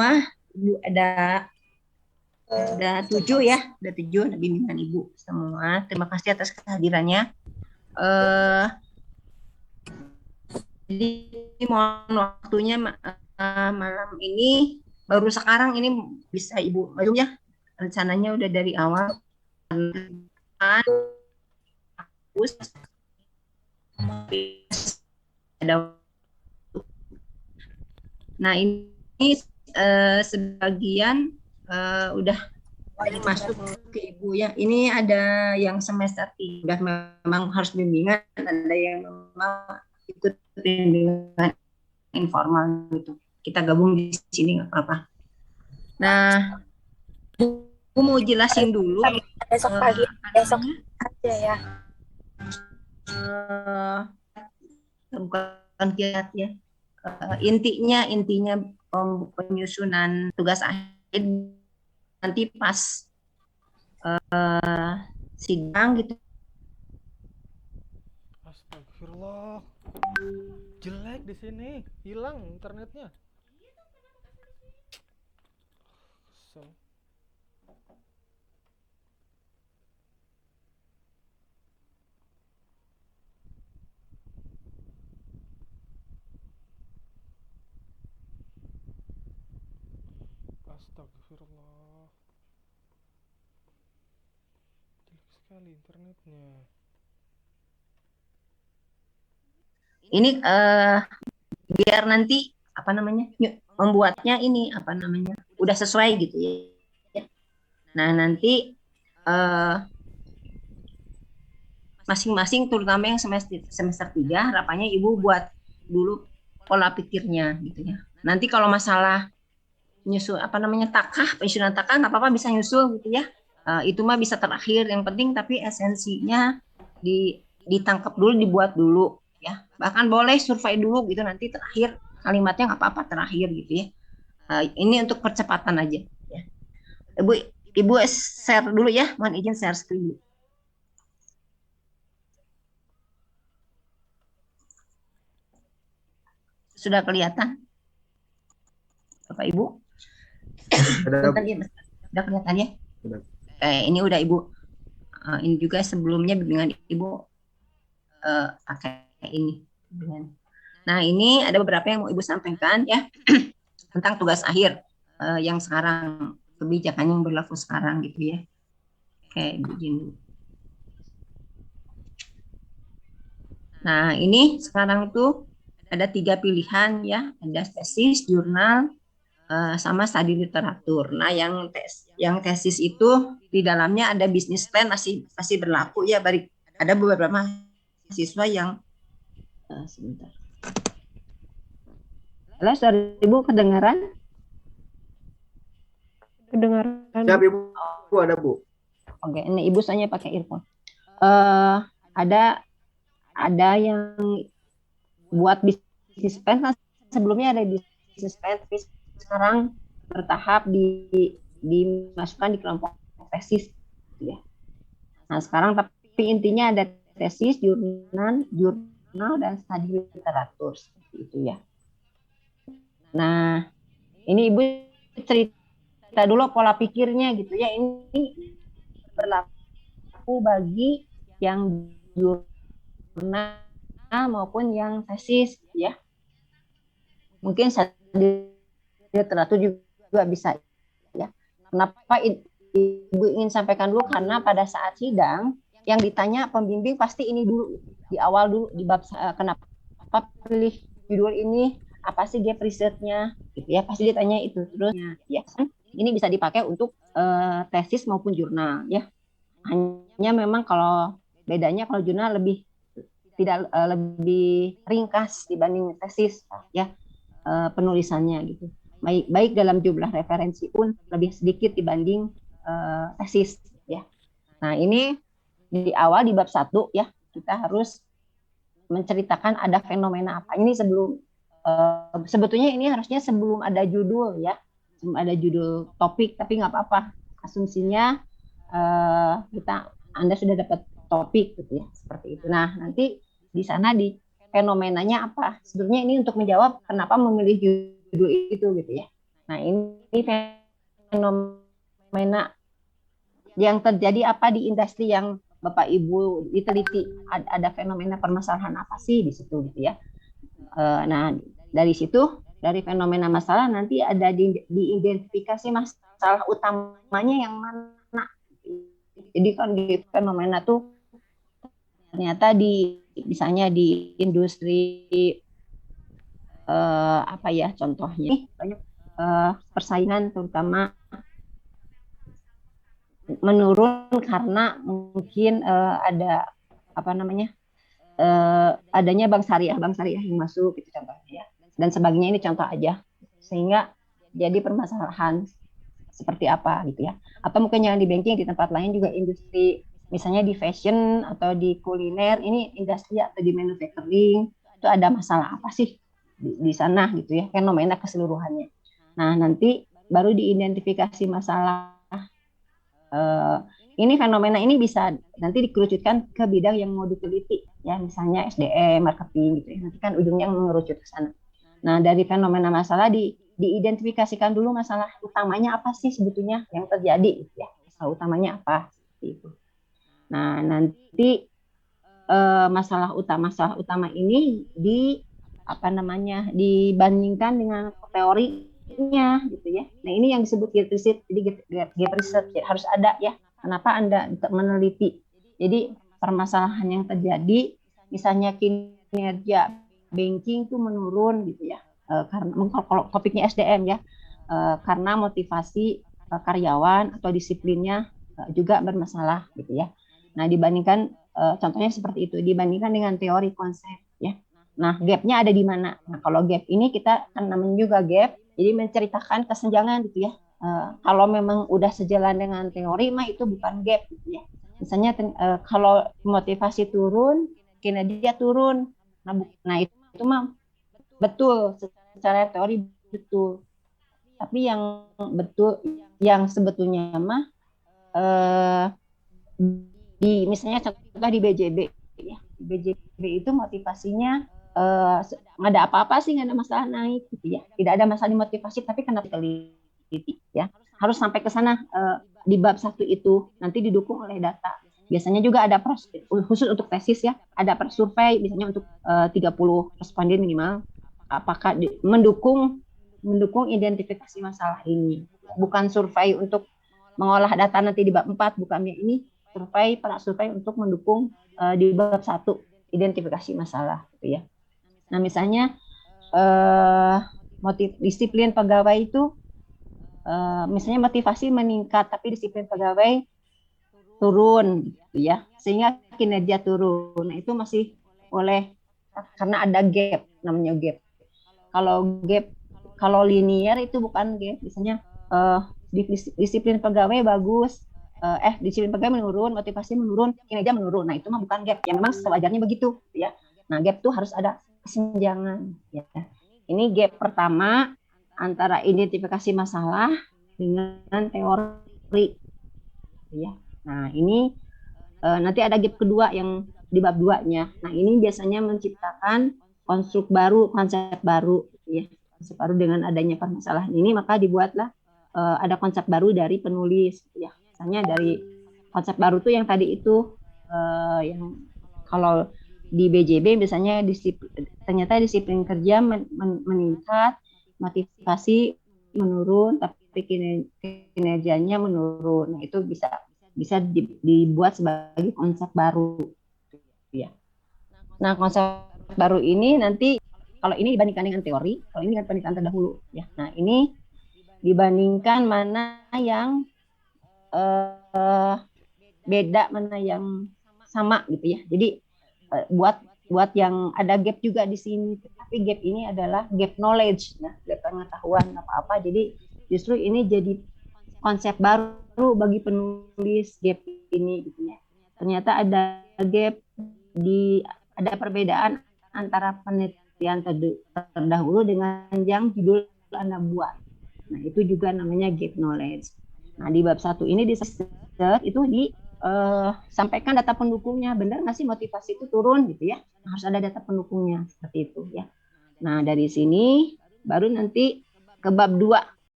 semua. Ibu ada 7 ya, ada 7 bimbingan Ibu semua. Terima kasih atas kehadirannya. Jadi mohon waktunya malam ini, baru sekarang ini bisa Ibu belum ya, rencananya udah dari awal. Nah ini sebagian udah masuk ke Ibu ya. Ini ada yang semester 3 memang harus bimbingan, ada yang memang ikut bimbingan informal gitu. Kita gabung di sini nggak apa-apa. Nah, aku mau jelasin dulu. Besok pagi, besok aja ya. Bukan kiat ya. Intinya penyusunan tugas akhir nanti pas sidang gitu. Astagfirullah, jelek di sini, hilang internetnya. Kesel. Astagfirullah, jelek sekali internetnya. Ini biar nanti apa namanya membuatnya ini apa namanya udah sesuai gitu ya. Nah nanti masing-masing terutama yang semester 3 harapannya Ibu buat dulu pola pikirnya gitu ya. Nanti kalau masalah nyusul apa namanya penyusunan takah nggak apa-apa, bisa nyusul gitu ya. Itu mah bisa terakhir, yang penting tapi esensinya ditangkap dulu, dibuat dulu ya. Bahkan boleh survei dulu gitu, nanti terakhir kalimatnya nggak apa-apa terakhir gitu ya. Ini untuk percepatan aja ya. Ibu share dulu ya, mohon izin share screen dulu. Sudah kelihatan Bapak Ibu? Sudah kelihatan ya? Ini udah Ibu. Ini juga sebelumnya bimbingan Ibu pakai ini. Nah ini ada beberapa yang mau Ibu sampaikan ya tentang tugas akhir yang sekarang, kebijakan yang berlaku sekarang gitu ya. Oke, begini. Nah ini sekarang tuh ada 3 pilihan ya, ada tesis, jurnal, sama studi literatur. Nah yang tesis itu di dalamnya ada bisnis plan masih berlaku ya. Ada beberapa mahasiswa yang sebentar. Halo, sorry Ibu, kedengaran? Siap Ibu, ada Bu. Oke, ini Ibu soalnya pakai earphone. Ada yang buat bisnis plan, sebelumnya ada bisnis plan, tapi sekarang bertahap dimasukkan di kelompok tesis ya. Nah sekarang tapi intinya ada tesis, jurnal dan studi literatur seperti itu ya. Nah ini Ibu cerita dulu pola pikirnya gitu ya. Ini berlaku bagi yang jurnal maupun yang tesis ya. Mungkin studi literatur juga bisa ya. Kenapa Ibu ingin sampaikan dulu? Karena pada saat sidang yang ditanya pembimbing pasti ini dulu, di awal dulu, di bab kenapa pilih judul ini, apa sih gap risetnya gitu ya, pasti ditanya itu. Terus ya ini bisa dipakai untuk tesis maupun jurnal ya. Hanya memang kalau bedanya kalau jurnal lebih lebih ringkas dibanding tesis ya, penulisannya gitu. Baik dalam jumlah referensi pun lebih sedikit dibanding tesis ya. Nah ini di awal di bab 1 ya, kita harus menceritakan ada fenomena apa. Ini sebetulnya ini harusnya sebelum ada judul ya, sebelum ada judul topik, tapi nggak apa-apa. Asumsinya Anda sudah dapat topik gitu ya, seperti itu. Nah nanti di sana di fenomenanya apa. Sebetulnya ini untuk menjawab kenapa memilih judul itu gitu ya. Nah ini fenomena yang terjadi apa di industri yang Bapak Ibu diteliti, ada fenomena permasalahan apa sih di situ gitu ya. Nah, dari situ, dari fenomena masalah nanti ada diidentifikasi masalah utamanya yang mana. Jadi kan di fenomena tuh ternyata misalnya di industri apa ya contohnya banyak persaingan terutama menurun karena mungkin ada apa namanya adanya bank syariah yang masuk gitu contohnya ya, dan sebagainya. Ini contoh aja sehingga jadi permasalahan seperti apa gitu ya. Atau mungkin yang di banking, di tempat lain juga industri misalnya di fashion atau di kuliner, ini industri atau di manufacturing itu ada masalah apa sih di sana gitu ya, fenomena keseluruhannya. Nah nanti baru diidentifikasi masalah. Ini fenomena ini bisa nanti dikerucutkan ke bidang yang mau diteliti ya, misalnya SDM, marketing gitu ya. Nanti kan ujungnya mengerucut ke sana. Nah dari fenomena masalah diidentifikasikan dulu masalah utamanya apa sih sebetulnya yang terjadi gitu ya. Masalah utamanya apa gitu. Nah nanti masalah utama ini dibandingkan dengan teorinya gitu ya. Nah ini yang disebut gap research. Jadi gap research ya, harus ada ya. Kenapa Anda meneliti? Jadi permasalahan yang terjadi, misalnya kinerja banking itu menurun gitu ya. Karena kalau topiknya SDM ya, karena motivasi karyawan atau disiplinnya juga bermasalah gitu ya. Nah dibandingkan contohnya seperti itu, dibandingkan dengan teori konsep ya. Nah, gap-nya ada di mana? Nah, kalau gap ini kita kan namanya juga gap, jadi menceritakan kesenjangan gitu ya. Kalau memang udah sejalan dengan teori, mah itu bukan gap gitu ya. Misalnya kalau motivasi turun, kinerja turun. Nah itu mah betul secara teori betul. Tapi yang yang sebetulnya mah misalnya contoh di BJB ya. Di BJB itu motivasinya nggak ada apa-apa sih, nggak ada masalah naik gitu ya, tidak ada masalah di motivasi, tapi kenapa teliti ya, harus sampai ke sana. Di bab 1 itu nanti didukung oleh data, biasanya juga ada khusus untuk tesis ya, ada survei misalnya untuk 30 responden minimal, apakah mendukung identifikasi masalah ini, bukan survei untuk mengolah data nanti di bab 4, bukannya ini survei untuk mendukung di bab 1 identifikasi masalah gitu ya. Nah misalnya disiplin pegawai itu misalnya motivasi meningkat tapi disiplin pegawai turun gitu ya, sehingga kinerja turun. Nah itu masih boleh karena ada gap, namanya gap. Kalau linear itu bukan gap, misalnya disiplin pegawai bagus, disiplin pegawai menurun, motivasi menurun, kinerja menurun. Nah itu mah bukan gap, ya memang sewajarnya begitu ya. Nah gap tuh harus ada kesenjangan ya. Ini gap pertama antara identifikasi masalah dengan teori ya. Nah ini nanti ada gap kedua yang di bab 2-nya. Nah ini biasanya menciptakan konsep baru ya. Konsep baru dengan adanya permasalahan ini, maka dibuatlah ada konsep baru dari penulis ya. Misalnya dari konsep baru tuh yang tadi itu yang kalau di BJB misalnya ternyata disiplin kerja meningkat, motivasi menurun, tapi kinerjanya menurun. Nah itu bisa dibuat sebagai konsep baru ya. Nah konsep baru ini nanti kalau ini dibandingkan dengan teori, kalau ini dengan penelitian terdahulu ya. Nah ini dibandingkan mana yang beda, mana yang sama gitu ya. Jadi buat yang ada gap juga di sini, tapi gap ini adalah gap knowledge, nah, gap pengetahuan apa-apa. Jadi justru ini jadi konsep baru bagi penulis gap ini gitu ya. Ternyata ada gap ada perbedaan antara penelitian terdahulu dengan yang judul Anda buat. Nah, itu juga namanya gap knowledge. Nah, di bab 1 ini di itu sampaikan data pendukungnya, benar nggak sih motivasi itu turun gitu ya, harus ada data pendukungnya seperti itu ya. Nah dari sini baru nanti ke bab 2